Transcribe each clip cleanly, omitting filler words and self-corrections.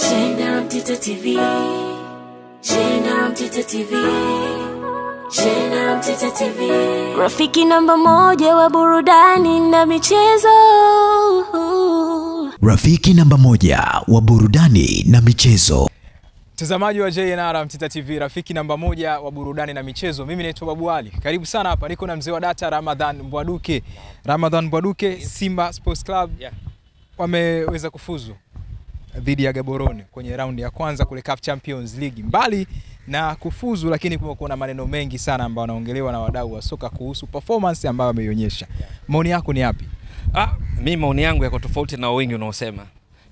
Shenda Mtita TV, Shenda Mtita TV, Shenda Mtita TV, rafiki namba moja wa burudani na michezo. Rafiki namba moja wa burudani na michezo. Mtazamaji wa JNR Mtita TV, rafiki namba moja wa burudani na michezo. Mimi naitwa Babu Ali. Karibu sana hapa, niko na mzee wa data Ramadhan Mbwaduke. Ramadhan Mbwaduke, Simba Sports Club wameweza kufuzu dhidi ya Gaborone kwenye raundi ya kwanza kule CAF Champions League. Mbali na kufuzu, lakini kuna maneno mengi sana ambayo yanaongelewa na wadau wa soka kuhusu performance ambayo wameionyesha. Maoni yako ni yapi? Mimi maoni yangu yako tofauti na wengi unaosema.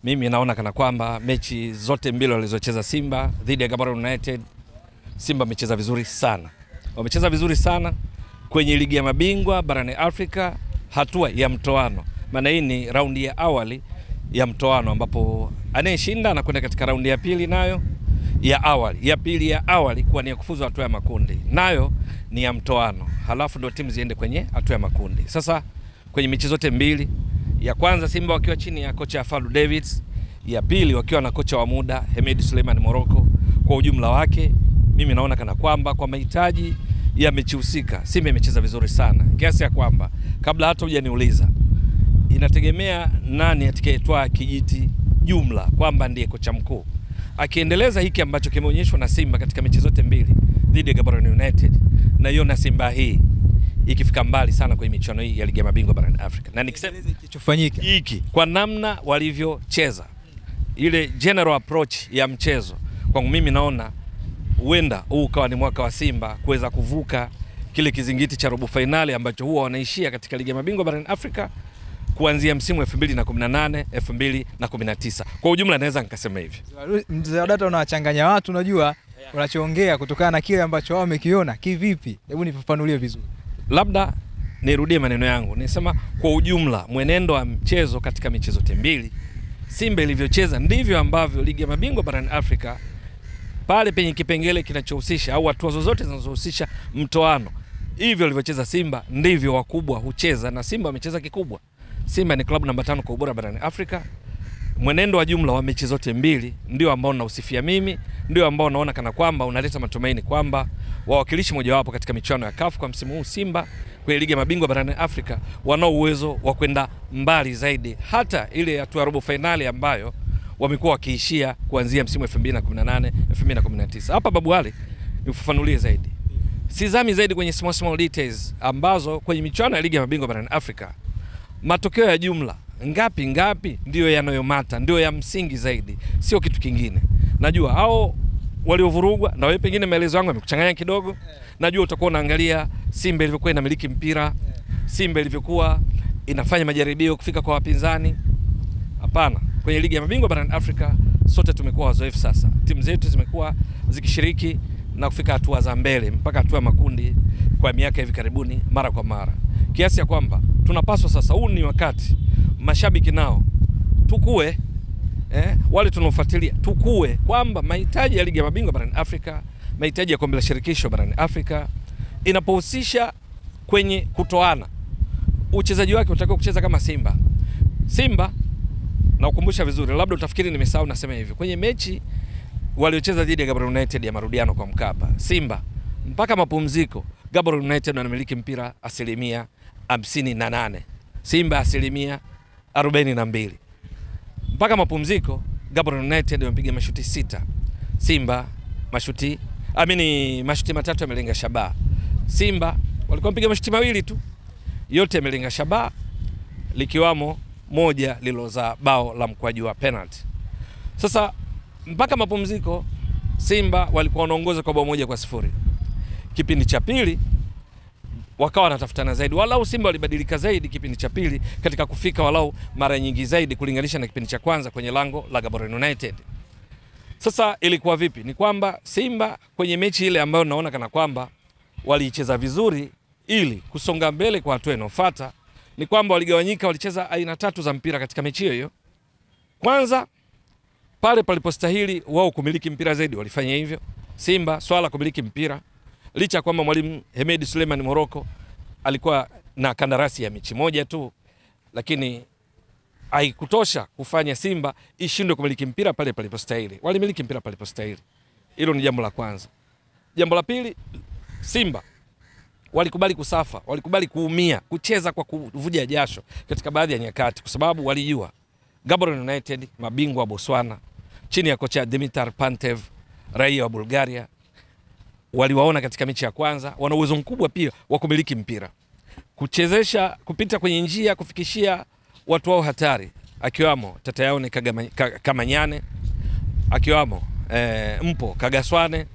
Mimi naona kana kwamba mechi zote mbili walizocheza Simba dhidi ya Gaborone United, Simba wamecheza vizuri sana. Wamecheza vizuri sana kwenye ligi ya mabingwa barani Afrika, hatua ya mtoano. Maana hii ni raundi ya awali ya mtoano ambapo anayeshinda anakwenda katika raundi ya pili nayo ya awali. Ya pili ya awali kwa ni ya kufuzu hatua ya makundi. Nayo ni ya mtoano. Halafu ndio timu ziende kwenye hatua ya makundi. Sasa kwenye mechi zote mbili, ya kwanza Simba wakiwa chini ya kocha Fadlu Davids, ya pili wakiwa na kocha wa muda Hemed Suleiman Morocco, kwa ujumla wake mimi naona kana kwamba kwa mahitaji ya mechi husika Simba imecheza vizuri sana. Kiasi ya kwamba kabla hata hujaniuliza, inategemea nani atakayetoa kijiti jumla kwamba ndiye kocha mkuu. Akiendeleza hiki ambacho kimeonyeshwa na Simba katika mechi zote mbili dhidi ya Gaborone United, na hiyo na Simba hii ikifika mbali sana kwenye michuano hii ya ligi ya mabingwa barani Afrika. Na nikisema kichofanyika hiki kwa namna walivyocheza, ile general approach ya mchezo, kwangu mimi naona huenda huu ukawa ni mwaka wa Simba kuweza kuvuka kile kizingiti cha robo finali ambacho huwa wanaishia katika ligi ya mabingwa barani Afrika kuanzia msimu 2018 2019. Kwa ujumla naweza nikasema hivi. Mzee wa data unawachanganya watu, unajua unachoongea kutokana na kile ambacho wao wamekiona. Kivipi? Hebu nifafanulie vizuri. Labda nirudie maneno yangu. Nisema kwa ujumla mwenendo wa mchezo katika michezo zote mbili, Simba ilivyocheza ndivyo ambavyo ligi ya mabingwa barani Afrika pale penye kipengele kinachohusisha au hatua zozote zinazohusisha mtoano, hivyo walivyocheza Simba ndivyo wakubwa hucheza, na Simba amecheza kikubwa. Simba ni klabu namba 5 kwa ubora barani Afrika. Mwenendo wa jumla wa mechi zote mbili ndio ambao nausifia mimi, ndio ambao naona kana kwamba unaleta matumaini kwamba wawakilishi mojawapo katika michuano ya CAF kwa msimu huu Simba kwenye ligi ya mabingwa barani Afrika wanao uwezo wa kwenda mbali zaidi, hata ile hatua ya robo finali ambayo wamekuwa wakiishia kuanzia msimu 2018 2019. Hapa Babu Ali nifafanulie zaidi. Sizami zaidi kwenye small details ambazo kwenye michuano ya ligi ya mabingwa barani Afrika matokeo ya jumla ngapi ndio yanayomata, ndio ya msingi zaidi, sio kitu kingine. Najua hao waliovurugwa na wewe pengine maelezo yangu yamekuchanganya kidogo. Najua utakuwa unaangalia Simba ilivyokuwa inamiliki mpira, Simba ilivyokuwa inafanya majaribio kufika kwa wapinzani. Hapana, kwenye ligi ya mabingwa barani Afrika sote tumekuwa wazoefu sasa. Timu zetu zimekuwa zikishiriki na kufika hatua za mbele mpaka hatua ya makundi kwa miaka hivi karibuni mara kwa mara. Kiasi ya kwamba tunapaswa sasa, huu ni wakati mashabiki nao tukue, wale tunaofuatilia tukue kwamba mahitaji ya ligi ya mabingwa barani Afrika, mahitaji ya kombe la shirikisho barani Afrika inapohusisha kwenye kutoana, uchezaji wake utakiwa kucheza kama Simba. Simba na ukumbusha vizuri, labda utafikiri nimesahau nasema hivi, kwenye mechi waliocheza dhidi ya Gaborone United ya marudiano kwa Mkapa, Simba mpaka mapumziko Gaborone United wanamiliki mpira 58%, Simba 42%. Mpaka mapumziko Gaborone United wamepiga mashuti 6, Simba mashuti matatu yamelenga shabaha. Simba walikuwa wamepiga mashuti 2 tu, yote yamelenga shabaha, likiwamo moja liloza bao la mkwaju wa penalty. Sasa mpaka mapumziko Simba walikuwa wanaongoza kwa bao 1-0. Kipindi cha pili wakawa wanatafutana zaidi, walau Simba walibadilika zaidi kipindi cha pili katika kufika walau mara nyingi zaidi kulinganisha na kipindi cha kwanza kwenye lango la Gaborone United. Sasa ilikuwa vipi? Ni kwamba Simba kwenye mechi ile ambayo naona kana kwamba waliicheza vizuri ili kusonga mbele kwa hatua inayofuata, ni kwamba waligawanyika, walicheza aina 3 za mpira katika mechi hiyo. Kwanza, pale palipostahili wao kumiliki mpira zaidi walifanya hivyo. Simba swala kumiliki mpira, licha kwamba mwalimu Hemed Suleiman Morocco alikuwa na kandarasi ya mechi moja tu, lakini haikutosha kufanya Simba ishindwe kumiliki mpira pale palipostahili. Walimiliki mpira palipostahili. Hilo ni jambo la kwanza. Jambo la pili, Simba walikubali kusafa, walikubali kuumia, kucheza kwa kuvuja jasho katika baadhi ya nyakati, kwa sababu walijua Gaborone United, mabingwa wa Botswana chini ya kocha Dimitar Pantev, raia wa Bulgaria, waliwaona katika mechi ya kwanza, wana uwezo mkubwa pia wa kumiliki mpira, kuchezesha, kupita kwenye njia, kufikishia watu wao hatari, akiwamo Tatayaone Kamanyane, akiwamo Mpo Kagaswane,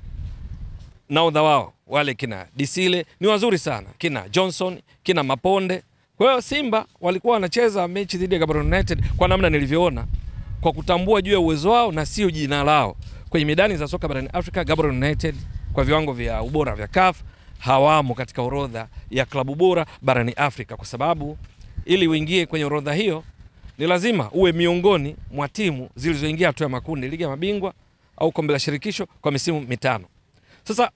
nahodha wao wale kina Disile ni wazuri sana, kina Johnson, kina Maponde. Kwa hiyo Simba walikuwa wanacheza mechi dhidi ya Gaborone United kwa namna nilivyoona, kwa kutambua juu ya uwezo wao na sio jina lao. Kwenye medani za soka barani Afrika, Gaborone United kwa viwango vya ubora vya CAF hawamo katika orodha ya klabu bora barani Afrika, kwa sababu ili uingie kwenye orodha hiyo ni lazima uwe miongoni mwa timu zilizoingia hatua ya makundi ligi ya mabingwa au kombe la shirikisho kwa misimu mitano. Sasa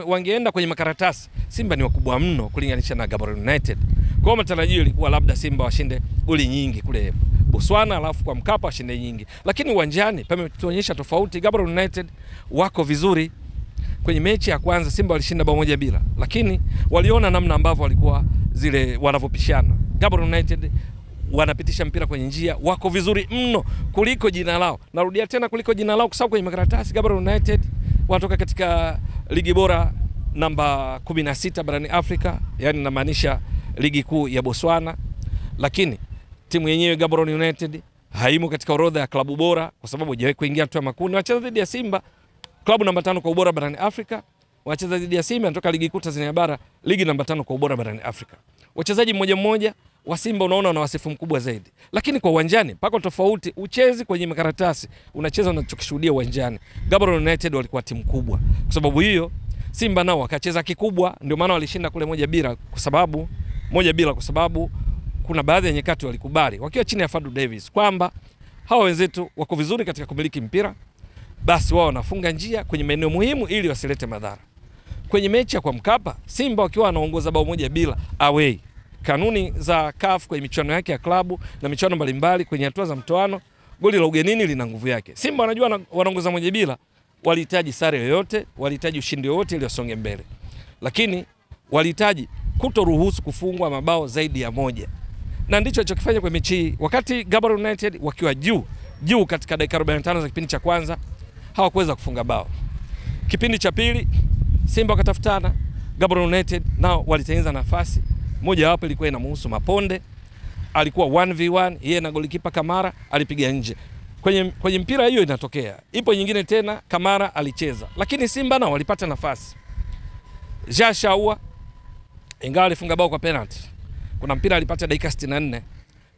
wangeenda kwenye makaratasi, Simba ni wakubwa mno kulinganisha na Gaborone United. Kwa hiyo matarajio ilikuwa labda Simba washinde goli nyingi kule Botswana, alafu kwa Mkapa washinde nyingi. Lakini uwanjani pametuonyesha tofauti. Gaborone United wako vizuri. Kwenye mechi ya kwanza Simba walishinda 1-0, lakini waliona namna ambavyo walikuwa zile wanavyopishana. Gaborone United wanapitisha mpira kwenye njia, wako vizuri mno kuliko jina lao. Narudia tena, kuliko jina lao, kwa sababu kwenye makaratasi Gaborone United wanatoka katika ligi bora namba 16 barani Afrika, yani namaanisha ligi kuu ya Botswana, lakini timu yenyewe Gaborone United haimo katika orodha ya klabu bora kwa sababu haijawahi kuingia hatua ya makundi. Wacheza dhidi ya Simba, klabu namba 5 kwa ubora barani Afrika. Wacheza dhidi ya Simba anatoka ligi kuu Tanzania bara, ligi namba 5 kwa ubora barani Afrika. Wachezaji mmoja wa Simba unaona wana wasifu mkubwa zaidi, lakini kwa uwanjani pako tofauti. Uchezi kwenye makaratasi, unacheza unachokishuhudia uwanjani. Gaborone United walikuwa timu kubwa, kwa sababu hiyo Simba nao wakacheza kikubwa, ndio maana walishinda kule 1-0, kwa sababu kuna baadhi ya nyakati walikubali wakiwa chini ya Fadu Davis kwamba hawa wenzetu wako vizuri katika kumiliki mpira, basi wao wanafunga njia kwenye maeneo muhimu ili wasilete madhara. Kwenye mechi ya kwa Mkapa, Simba wakiwa wanaongoza 1-0 away. Kanuni za CAF kwenye michuano yake ya klabu na michuano mbalimbali kwenye hatua za mtoano, goli la ugenini lina nguvu yake. Simba wanajua wanaongoza 1-0, walihitaji sare yoyote, walihitaji ushindi wote ili wasonge mbele. Lakini walihitaji kutoruhusu kufungwa mabao zaidi ya 1. Na ndicho alichokifanya kwa mechi hii. Wakati Gaborone United wakiwa juu katika dakika 45 za kipindi cha kwanza, hawakuweza kufunga bao. Kipindi cha pili Simba wakatafutana, Gaborone United nao walitengeneza nafasi. Moja wapo ilikuwa inamhusu Maponde, alikuwa 1v1 yeye na golikipa Kamara, alipiga nje. Kwenye mpira hiyo inatokea. Ipo nyingine tena Kamara alicheza, lakini Simba nao walipata nafasi. Jashaua ingawa alifunga bao kwa penalty, kuna mpira alipata dakika 64,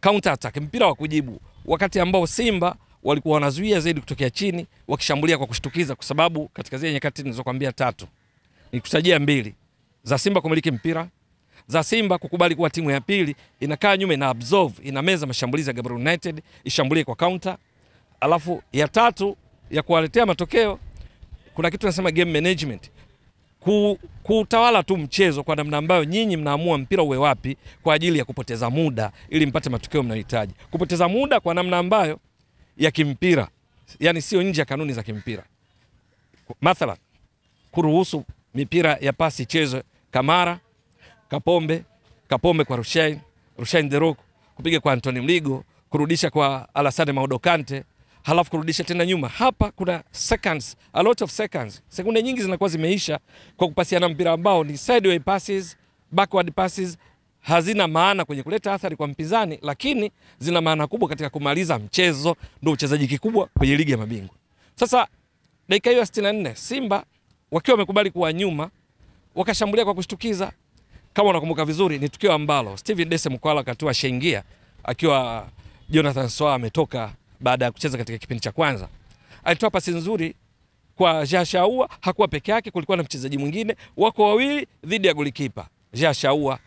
counter attack, mpira wa kujibu, wakati ambao Simba walikuwa wanazuia zaidi kutokea chini, wakishambulia kwa kushtukiza, kwa sababu katika zile nyakati nilizokuambia 3 nikutajia 2 za Simba kumiliki mpira, za Simba kukubali kuwa timu ya pili inakaa nyuma na absorb, inameza mashambulizi ya Gaborone United, ishambulie kwa counter. Alafu ya 3 ya kuwaletea matokeo, kuna kitu nasema game management, kutawala tu mchezo kwa namna ambayo nyinyi mnaamua mpira uwe wapi kwa ajili ya kupoteza muda ili mpate matokeo mnayohitaji. Kupoteza muda kwa namna ambayo ya kimpira, yani sio nje ya kanuni za kimpira. Mathalan, kuruhusu mipira ya pasi chezo Kamara, Kapombe kwa Rushain Derok, kupiga kwa Anthony Mligo, kurudisha kwa Alassane Maudokante, halafu kurudisha tena nyuma. Hapa kuna seconds, a lot of seconds. Sekunde nyingi zinakuwa zimeisha kwa kupasiana mpira ambao ni sideway passes, backward passes, hazina maana kwenye kuleta athari kwa mpinzani, lakini zina maana kubwa katika kumaliza mchezo. Ndio uchezaji kikubwa kwenye ligi ya mabingwa. Sasa dakika hiyo 64 Simba wakiwa wamekubali kuwa nyuma, wakashambulia kwa kushtukiza. Kama unakumbuka vizuri, ni tukio ambalo Steven Dese Mukwala akatua shaingia akiwa Jonathan Soa ametoka baada ya kucheza katika kipindi cha kwanza. Alitoa pasi nzuri kwa Jashaua, hakuwa peke yake, kulikuwa na mchezaji mwingine, wako wawili dhidi ya golikipa. Jashaua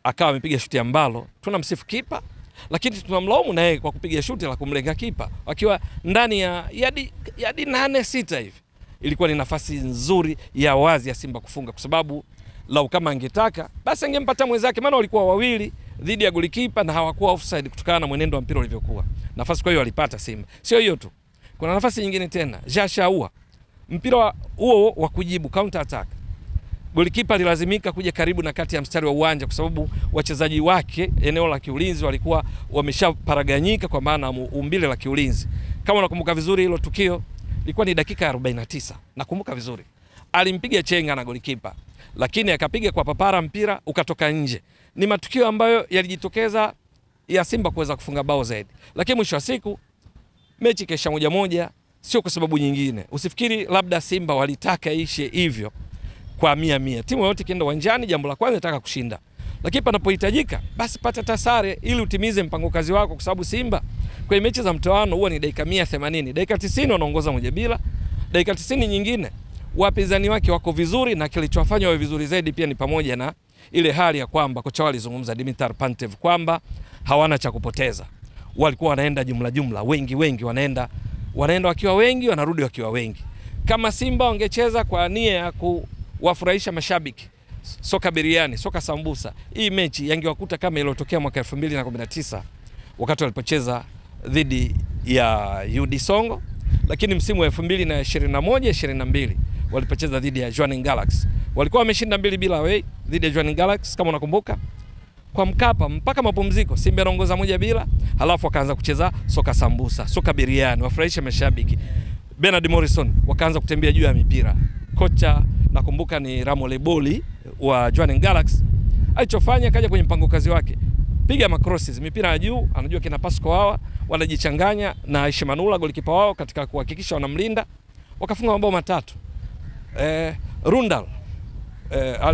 akawa amepiga shuti ambalo tunamsifu kipa, lakini tunamlaumu na yeye kwa kupiga shuti la kumlenga kipa akiwa ndani ya yadi 8-6 hivi. Ilikuwa ni nafasi nzuri ya wazi ya Simba kufunga, kwa sababu lau kama angetaka basi angempata mwenzake, maana walikuwa wawili dhidi ya golikipa na hawakuwa offside kutokana na mwenendo wa mpira ulivyokuwa. Nafasi kwa hiyo walipata Simba. Sio hiyo tu. Kuna nafasi nyingine tena. Jashaua. Mpira huo wa kujibu counter attack. Golikipa alilazimika kuja karibu na kati ya mstari wa uwanja kwa sababu wachezaji wake eneo la kiulinzi walikuwa wameshaparaganyika kwa maana umbile la kiulinzi. Kama unakumbuka vizuri hilo tukio ilikuwa ni dakika ya 49. Nakumbuka vizuri. Alimpiga chenga na golikipa, lakini akapiga kwa papara mpira ukatoka nje. Ni matukio ambayo yalijitokeza ya Simba kuweza kufunga bao zaidi. Lakini mwisho wa siku mechi kesha 1-1, sio kwa sababu nyingine. Usifikiri labda Simba walitaka ishe hivyo kwa 100%. Timu yote kienda uwanjani, jambo la kwanza inataka kushinda. Lakini panapohitajika basi pata tasare ili utimize mpango kazi wako, kwa sababu Simba kwa mechi za mtoano huwa ni dakika 180. Dakika 90 wanaongoza 1-0. Dakika 90 nyingine wapinzani wake wako vizuri, na kilichowafanya wawe vizuri zaidi pia ni pamoja na ile hali ya kwamba kocha alizungumza Dimitar Pantev kwamba hawana cha kupoteza. Walikuwa wanaenda jumla wengi wanaenda wakiwa wengi, wanarudi wakiwa wengi. Kama Simba wangecheza kwa nia ya kuwafurahisha mashabiki, soka biriani, soka sambusa, hii mechi yangewakuta kama iliyotokea mwaka 2019 wakati walipocheza dhidi ya UD Songo, lakini msimu wa 2021-22 walipocheza dhidi ya Jwaneng Galaxy. Walikuwa wameshinda 2-0 away dhidi ya Jwaneng Galaxy kama unakumbuka. Kwa Mkapa mpaka mapumziko Simba anaongoza 1-0, halafu wakaanza kucheza soka sambusa, soka biriani, wafurahisha mashabiki. Bernard Morrison wakaanza kutembea juu ya mipira. Kocha nakumbuka ni Ramo Leboli wa Jwaneng Galaxy. Alichofanya kaja kwenye mpango kazi wake. Piga macrosses, mipira ya juu, anajua kina Pasco hawa wanajichanganya na Aishi Manula golikipa wao katika kuhakikisha wanamlinda. Wakafunga mabao 3. Rundal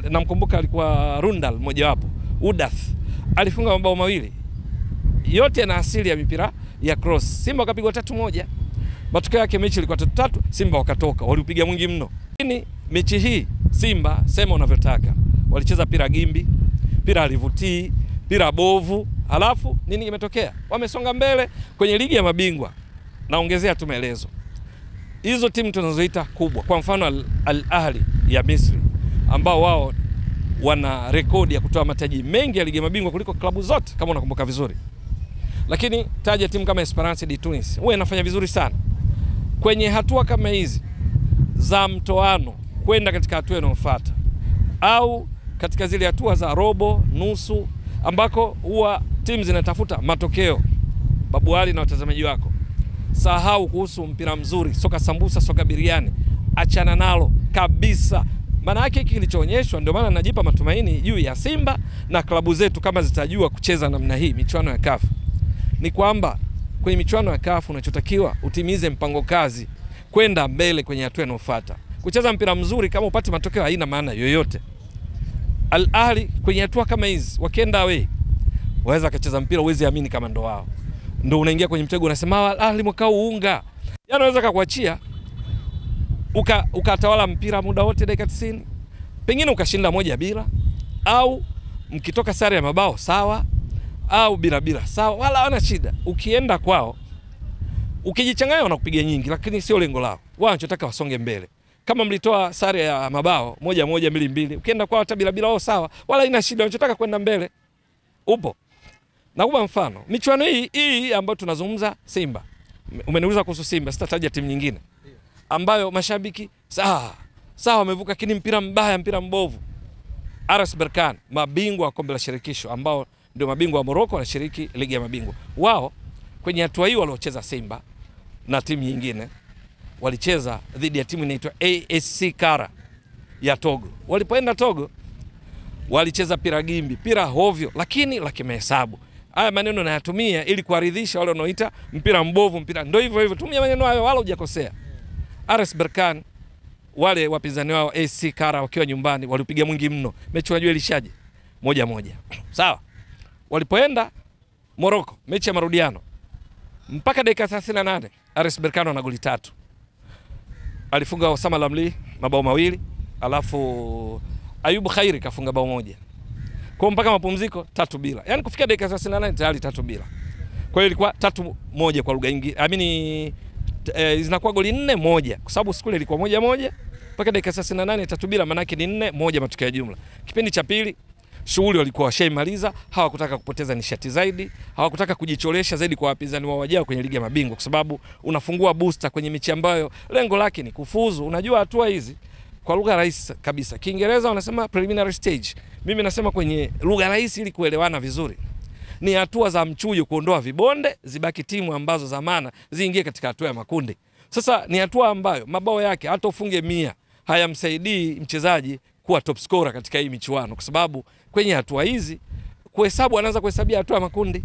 namkumbuka alikuwa Rundal mmoja wapo. Udath alifunga mabao 2. Yote na asili ya mipira ya cross. Simba wakapigwa 3-1. Matokeo yake mechi ilikuwa 3-3, Simba wakatoka. Walipiga mwingi mno. Lakini mechi hii Simba sema unavyotaka. Walicheza pira gimbi, pira alivutii, pira bovu. Halafu nini kimetokea? Wamesonga mbele kwenye ligi ya mabingwa. Naongezea tu maelezo. Hizo timu tunazoita kubwa, kwa mfano Al Ahli ya Misri, ambao wao wana rekodi ya kutoa mataji mengi ya ligi ya mabingwa kuliko klabu zote kama unakumbuka vizuri. Lakini taja timu kama Esperance de Tunis, huwa inafanya vizuri sana kwenye hatua kama hizi za mtoano kwenda katika hatua inayofuata, au katika zile hatua za robo, nusu, ambako huwa timu zinatafuta matokeo. Babu Ali na watazamaji wako, sahau kuhusu mpira mzuri, soka sambusa, soka biriani, achana nalo kabisa. Maana yake hiki kilichoonyeshwa, ndio maana najipa matumaini juu ya Simba na klabu zetu kama zitajua kucheza namna hii michuano ya CAF. Ni kwamba kwenye michuano ya CAF unachotakiwa utimize mpango kazi kwenda mbele kwenye hatua inayofuata. Kucheza mpira mzuri kama upate matokeo haina maana yoyote. Al Ahli kwenye hatua kama hizi wakienda away waweza kucheza mpira uwezi amini kama ndo wao. Ndio unaingia kwenye mtego unasema Al Ahli mwaka uunga. Yaani unaweza kukuachia ukatawala mpira muda wote dakika 90. Pengine ukashinda 1-0 au mkitoka sare ya mabao sawa au bila sawa, wala hawana shida. Ukienda kwao ukijichanganya wanakupiga nyingi, lakini sio lengo lao. Wao wanachotaka wasonge mbele. Kama mlitoa sare ya mabao 1-1 2-2, ukienda kwao hata bila wao sawa, wala ina shida, wanachotaka kwenda mbele. Upo. Na kwa mfano, michuano hii ambayo tunazungumza Simba. Umeniuliza kuhusu Simba, sitataja timu nyingine ambayo mashabiki sawa wamevuka, kini mpira mbaya, mpira mbovu. RS Berkane, mabingwa wa kombe la shirikisho, ambao ndio mabingwa wa Morocco, wanashiriki ligi ya mabingwa. Wao kwenye hatua hii waliocheza Simba na timu nyingine walicheza dhidi ya timu inaitwa ASC Kara ya Togo. Walipoenda Togo walicheza pira gimbi, pira hovyo, lakini la kimahesabu. Haya maneno nayatumia ili kuaridhisha wale wanaoita mpira mbovu, mpira ndio hivyo, tumia maneno hayo wala hujakosea. RS Berkane wale wapinzani wao ASC Kara wakiwa nyumbani walipiga mwingi mno. Mechi unajua ilishaje? 1-1. Sawa. Walipoenda Morocco, mechi ya marudiano, mpaka dakika 38 RS Berkane ana goli 3. Alifunga Osama Lamli mabao 2, alafu Ayubu Khairi kafunga bao 1. Kwa mpaka mapumziko 3-0. Yaani kufikia dakika 38 tayari 3-0. Kwa hiyo ilikuwa 3-1 kwa lugha nyingine. Zinakuwa goli 4-1 kwa sababu siku ile ilikuwa 1-1 mpaka dakika 38 3-0, maana yake ni 4-1 matokeo ya jumla. Kipindi cha pili Shughuli walikuwa washaimaliza, hawakutaka kupoteza nishati zaidi, hawakutaka kujicholesha zaidi kwa wapinzani wao wajao kwenye ligi ya mabingwa, kwa sababu unafungua booster kwenye mechi ambayo lengo lake ni kufuzu. Unajua hatua hizi kwa lugha rahisi kabisa, Kiingereza wanasema preliminary stage, mimi nasema kwenye lugha rahisi ili kuelewana vizuri, ni hatua za mchujo, kuondoa vibonde, zibaki timu ambazo zamana ziingie katika hatua ya makundi. Sasa ni hatua ambayo mabao yake hata ufunge 100 hayamsaidii mchezaji kuwa top scorer katika hii michuano, kwa sababu kwenye hatua hizi kuhesabu, anaanza kuhesabia hatua ya makundi.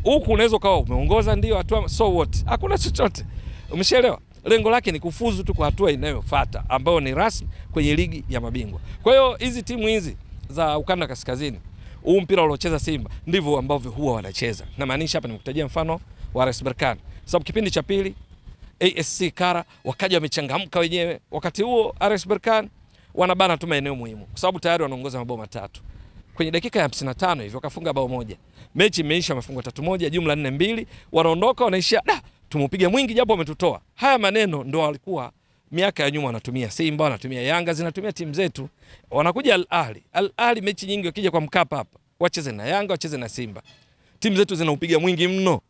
Huku unaweza kawa umeongoza ndio hatua, so what, hakuna chochote, umeshaelewa? Lengo lake ni kufuzu tu kwa hatua inayofuata ambayo ni rasmi kwenye ligi ya mabingwa. Kwa hiyo hizi timu hizi za ukanda kaskazini, huu mpira uliocheza Simba ndivyo ambavyo huwa wanacheza. Na maanisha hapa nimekutajia mfano wa RS Berkane, sababu kipindi cha pili ASC Kara wakaja wamechangamka wenyewe. Wakati huo RS Berkane wanabana tu maeneo muhimu, kwa sababu tayari wanaongoza mabao 3. Kwenye dakika ya 55 hivi wakafunga bao moja. Mechi imeisha, wamefungwa 3-1, jumla 4-2. Wanaondoka wanaishia, tumupiga mwingi japo wametutoa. Haya maneno ndio walikuwa miaka ya nyuma wanatumia Simba, wanatumia Yanga, zinatumia timu zetu. Wanakuja Al Ahly. Al Ahly mechi nyingi wakija kwa Mkapa hapa, wacheze na Yanga, wacheze na Simba. Timu zetu zinaupiga mwingi mno.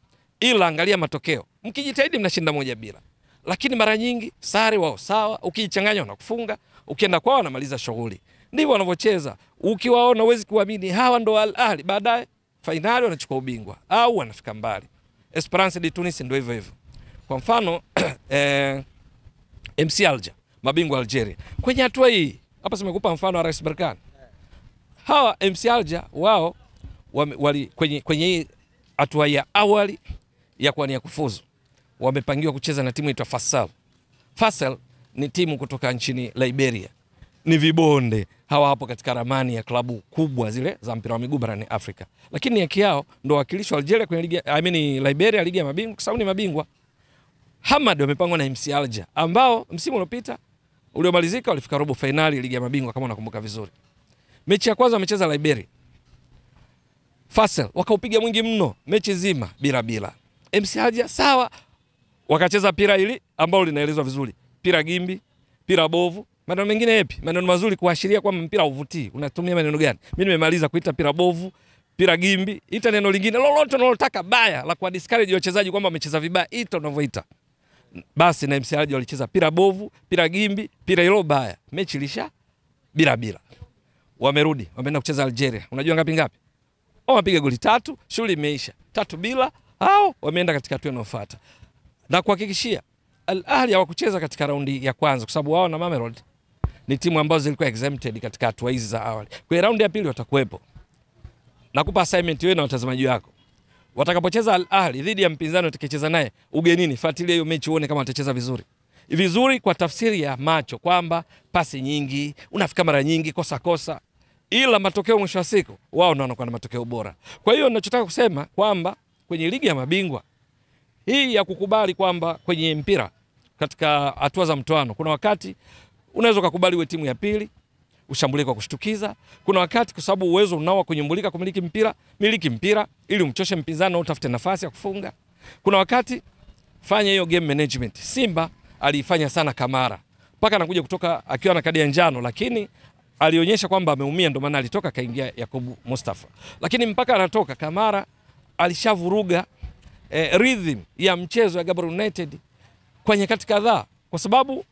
Ila angalia matokeo. Mkijitahidi mnashinda 1-0. Lakini mara nyingi sare wao sawa, ukijichanganya wanakufunga, ukienda kwao wanamaliza shughuli. Ndivyo wanavyocheza. Ukiwaona huwezi kuamini hawa ndo Al Ahly, baadaye finali wanachukua ubingwa au wanafika mbali. Esperance de Tunis ndio hivyo hivyo. Kwa mfano MC Alger, mabingwa Algeria. Kwenye hatua hii, hapa simekupa mfano RS Berkane. Hawa MC Alger wao kwenye hatua ya awali ya kuania kufuzu, wamepangiwa kucheza na timu inaitwa Fasal. Fasal ni timu kutoka nchini Liberia. Ni vibonde, hawa hapo katika ramani ya klabu kubwa zile za mpira wa miguu barani Afrika. Lakini yake yao ndo wakilishi wa Algeria kwenye ligi, Liberia, ligi ya mabingwa, kwa sababu ni mabingwa. Hamad wamepangwa na MC Alger ambao msimu uliopita uliomalizika walifika robo finali ligi ya mabingwa kama unakumbuka vizuri. Mechi ya kwanza wamecheza Liberia. Fasal wakaupiga mwingi mno mechi nzima bila. MC Alger sawa, wakacheza pira hili ambao linaelezwa vizuri. Pira gimbi, pira bovu. Maneno mengine yapi? Maneno mazuri kuashiria kwamba mpira uvutii. Unatumia maneno gani? Mimi nimemaliza kuita pira bovu, pira gimbi. Ita neno lingine lolote unalotaka baya la kwa discourage wachezaji kwamba wamecheza vibaya, ita unavyoita. Basi na MC Alger walicheza pira bovu, pira gimbi, pira hilo baya. Mechi ilisha bila. Wamerudi, wameenda kucheza Algeria. Unajua ngapi? Wamepiga goli 3, shughuli imeisha. 3-0, hao wameenda katika hatua inayofuata. Na kuhakikishia Al Ahly hawakucheza katika raundi ya kwanza kwa sababu wao na Mamelodi ni timu ambazo zilikuwa exempted katika hatua hizi za awali. Kwa raundi ya pili watakuwepo. Nakupa assignment wewe na watazamaji wako. Watakapocheza Al Ahly dhidi ya mpinzani utakayecheza naye ugenini, fuatilia hiyo mechi uone kama watacheza vizuri. Vizuri kwa tafsiri ya macho kwamba pasi nyingi, unafika mara nyingi, kosa. Ila matokeo mwisho wa siku wao ndio wanakuwa na matokeo bora. Kwa hiyo ninachotaka kusema kwamba kwenye ligi ya mabingwa hii ya kukubali kwamba kwenye mpira katika hatua za mtoano, kuna wakati unaweza kukubali uwe timu ya pili, ushambulie kwa kushtukiza. Kuna wakati kwa sababu uwezo unao kunyumbulika kumiliki mpira, miliki mpira ili umchoshe mpinzani na utafute nafasi ya kufunga. Kuna wakati fanya hiyo game management. Simba alifanya sana Kamara. Mpaka anakuja kutoka akiwa na kadi ya njano, lakini alionyesha kwamba ameumia, ndio maana alitoka kaingia Yakubu Mustafa. Lakini mpaka anatoka Kamara alishavuruga rhythm ya mchezo ya Gaborone United kwa nyakati kadhaa, kwa sababu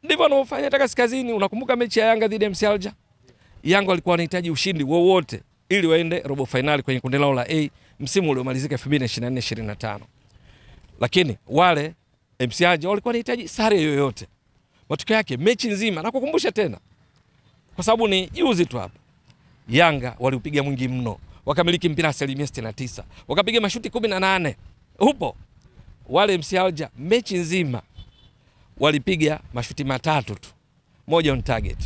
ndivyo wanaofanya hata kaskazini. Unakumbuka mechi ya Yanga dhidi ya MC Alger? Yanga walikuwa wanahitaji ushindi wowote ili waende robo finali kwenye kundi lao la A msimu uliomalizika 2024-2025. Lakini wale MC Alger walikuwa wanahitaji sare yoyote. Matokeo yake mechi nzima, na kukumbusha tena kwa sababu ni juzi tu hapa, Yanga waliupiga mwingi mno, wakamiliki mpira 69%, wakapiga mashuti 18. Upo wale MC Alger mechi nzima walipiga mashuti 3 tu, moja on target.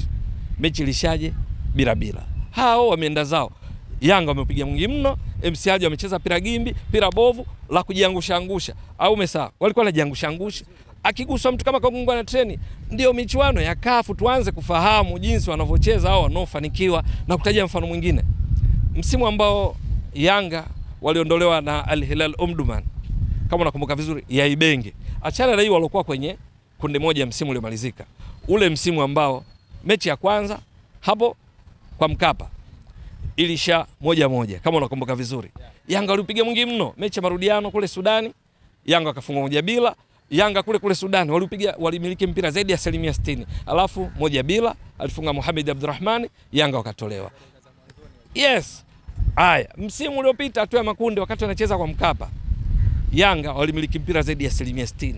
Mechi ilishaje? Bila. Hao wameenda zao. Yanga wamepiga mwingi mno, MC Alger wamecheza pira gimbi, pira bovu la kujiangusha. Au umesahau? Walikuwa wanajiangusha. Akiguswa mtu kama kagungwa na treni. Ndio michuano ya CAF tuanze kufahamu jinsi wanavyocheza hao wanaofanikiwa. Na kutajia mfano mwingine, msimu ambao Yanga waliondolewa na Al Hilal Omdurman, kama unakumbuka vizuri, ya Ibenge. Achana na hiyo walikuwa kwenye kundi moja msimu uliomalizika. Ule msimu ambao mechi ya kwanza hapo kwa Mkapa, ilisha 1-1 kama unakumbuka vizuri. Yanga walipiga mwingi mno, mechi ya marudiano kule Sudani, Yanga akafunga 1-0. Yanga kule Sudani walimiliki mpira zaidi ya 60%. Alafu 1-0 alifunga Mohamed Abdurrahman, Yanga wakatolewa. Yes. Haya, msimu uliopita hatua ya makundi wakati wanacheza kwa Mkapa, Yanga walimiliki mpira zaidi ya 60%.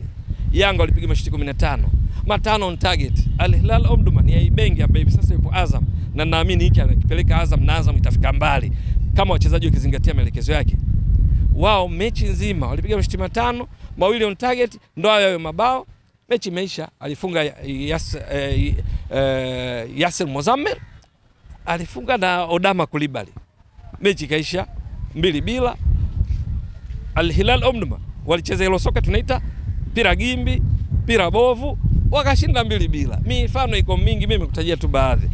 Yanga walipiga mashuti 15, 5 on target. Al Hilal Omdurman ya Ibenge ambaye hivi sasa yupo Azam, na naamini hiki anakipeleka Azam na Azam itafika mbali kama wachezaji wakizingatia maelekezo yake. Wao mechi nzima walipiga mashuti 5, 2 on target, ndo hayo mabao. Mechi imeisha, alifunga Yasser Mozammel, alifunga na Odama Kulibali. Mechi kaisha 2-0. Al Hilal Omdurman walicheza hilo soka tunaita pira gimbi, pira bovu, wakashinda 2-0. Mifano iko mingi, mimi nimekutajia tu baadhi.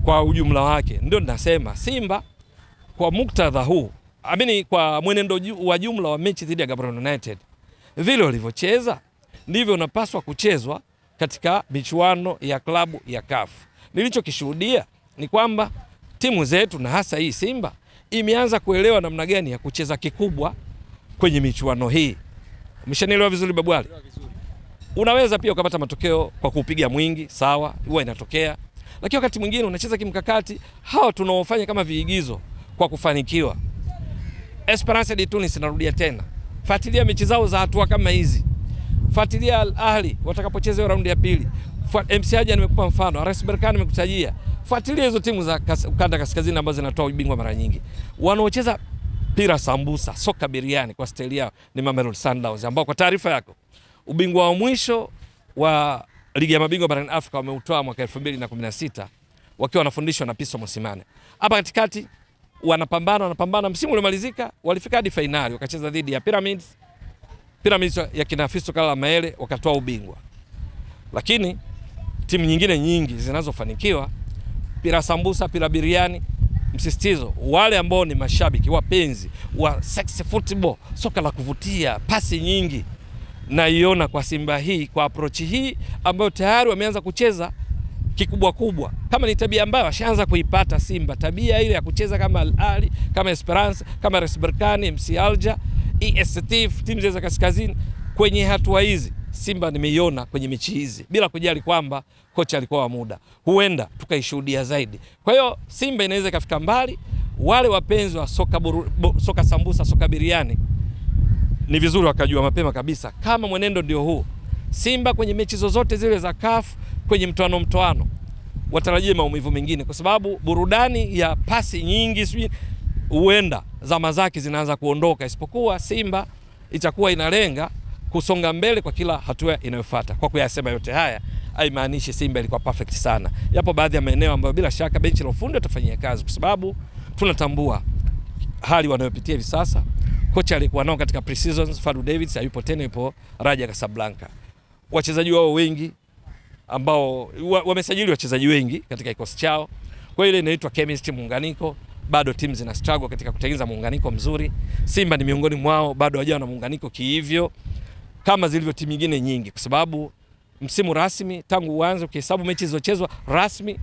Kwa ujumla wake ndio ninasema Simba kwa muktadha huu, amini kwa mwenendo wa jumla wa mechi dhidi ya Gaborone United, vile walivyocheza ndivyo unapaswa kuchezwa katika michuano ya klabu ya CAF. Nilichokishuhudia ni kwamba timu zetu na hasa hii Simba imeanza kuelewa namna gani ya kucheza kikubwa kwenye michuano hii. Umeshanielewa vizuri Babwali? Unaweza pia ukapata matokeo kwa kupiga mwingi, sawa, huwa inatokea. Lakini wakati mwingine unacheza kimkakati, hao tunaofanya kama viigizo kwa kufanikiwa. Esperance de Tunis narudia tena. Fuatilia mechi zao za hatua kama hizi. Fuatilia Al Ahli watakapocheza raundi ya pili. MC Alger nimekupa mfano, RS Berkane nimekutajia. Fuatilia hizo timu za ukanda kaskazini ambazo zinatoa ubingwa mara nyingi. Wanaocheza pira sambusa, soka biriani kwa staili yao ni Mamelodi Sundowns, ambao kwa taarifa yako ubingwa wa mwisho wa ligi ya mabingwa barani Afrika wameutoa mwaka 2016 wakiwa wanafundishwa na Piso Mosimane. Hapa katikati wanapambana, msimu uliomalizika walifika hadi finali, wakacheza dhidi ya Pyramids ya kina Fiston Kalala Mayele, wakatoa ubingwa. Lakini timu nyingine nyingi zinazofanikiwa pira sambusa, pira biriani, msisitizo wale ambao ni mashabiki wapenzi wa sexy football, soka la kuvutia, pasi nyingi, na iona kwa Simba hii, kwa approach hii ambayo tayari wameanza kucheza kikubwa kubwa. Kama ni tabia ambayo washaanza kuipata Simba, tabia ile ya kucheza kama Al Ahly, kama Esperance, kama RS Berkane, MC Alger, ESTF, timu za kaskazini. Kwenye hatua hizi Simba nimeiona kwenye mechi hizi, bila kujali kwamba kocha alikuwa wa muda, huenda tukaishuhudia zaidi. Kwa hiyo Simba inaweza kufika mbali. Wale wapenzi wa soka sambusa, soka biriani, ni vizuri wakajua mapema kabisa kama mwenendo ndio huu, Simba kwenye mechi zozote zile za CAF, kwenye mtoano watarajie maumivu mengine, kwa sababu burudani ya pasi nyingi huenda zama zake zinaanza kuondoka, isipokuwa Simba itakuwa inalenga kusonga mbele kwa kila hatua inayofuata. Kwa kuyasema yote haya, haimaanishi Simba ilikuwa perfect sana. Yapo baadhi ya maeneo ambayo bila shaka benchi la ufundi watafanyia kazi, kwa sababu tunatambua hali wanayopitia hivi sasa. Kocha alikuwa nao katika pre-seasons, Fadu Davids, hayupo tena, yupo Raja Casablanca. Wachezaji wao wengi ambao wamesajili wachezaji wengi katika kikosi chao. Kwa ile inaitwa chemistry, muunganiko. Bado timu zina struggle katika kutengeneza muunganiko mzuri. Simba ni miongoni mwao, bado hajawa na muunganiko kihivyo kama zilivyo timu nyingine nyingi, kwa sababu msimu rasmi tangu uanze ukihesabu mechi zilizochezwa rasmi,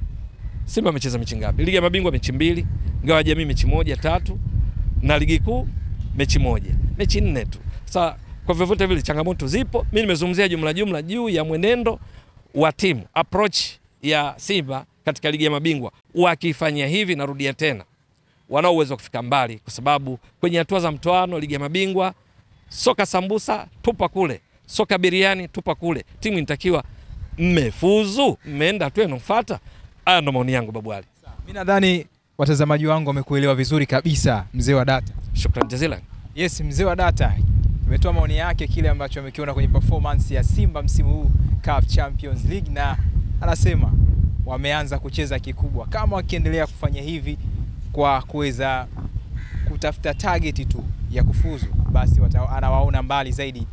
Simba amecheza mechi ngapi? Ligi ya mabingwa mechi 2, Ngao ya Jamii mechi 1, 3, na ligi kuu mechi 1. Mechi 4 tu. Sasa kwa vyovyote vile changamoto zipo. Mimi nimezungumzia jumla juu ya mwenendo wa timu, approach ya Simba katika ligi ya mabingwa. Wakifanya hivi, narudia tena, wana uwezo kufika mbali, kwa sababu kwenye hatua za mtoano ligi ya mabingwa, soka sambusa tupa kule, soka biriani tupa kule. Timu inatakiwa mmefuzu, mmeenda tu enofuata. Haya ndo maoni yangu Babwali. Mimi nadhani watazamaji wangu wamekuelewa vizuri kabisa, mzee wa data. Shukrani jazilan. Yes, mzee wa data ametoa maoni yake kile ambacho amekiona kwenye performance ya Simba msimu huu CAF Champions League, na anasema wameanza kucheza kikubwa. Kama wakiendelea kufanya hivi kwa kuweza kutafuta target tu ya kufuzu, basi anawaona mbali zaidi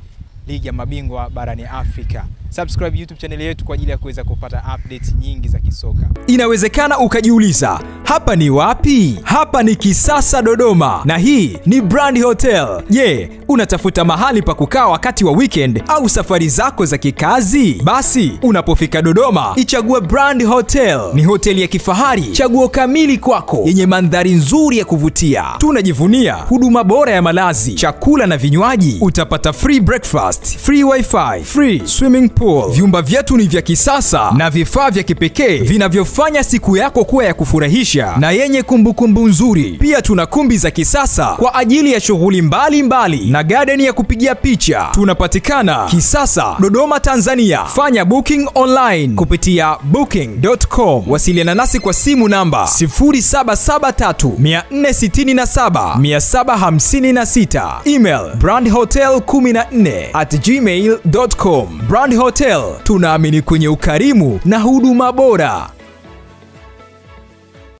ligi ya mabingwa barani Afrika. Subscribe YouTube channel yetu kwa ajili ya kuweza kupata updates nyingi za kisoka. Inawezekana ukajiuliza, hapa ni wapi? Hapa ni Kisasa Dodoma, na hii ni Brand Hotel. Je, unatafuta mahali pa kukaa wakati wa weekend au safari zako za kikazi? Basi unapofika Dodoma, ichague Brand Hotel. Ni hoteli ya kifahari, chaguo kamili kwako, yenye mandhari nzuri ya kuvutia. Tunajivunia huduma bora ya malazi, chakula na vinywaji. Utapata free breakfast, free wifi, free swimming pool. Vyumba vyetu ni vya kisasa na vifaa vya kipekee vinavyofanya siku yako kuwa ya kufurahisha na yenye kumbukumbu nzuri. Pia tuna kumbi za kisasa kwa ajili ya shughuli mbalimbali na garden ya kupigia picha. Tunapatikana Kisasa, Dodoma, Tanzania. Fanya booking online kupitia booking.com. Wasiliana nasi kwa simu namba 0773467756. Email brandhotel14@gmail.com. Brand Hotel, tunaamini kwenye ukarimu na huduma bora.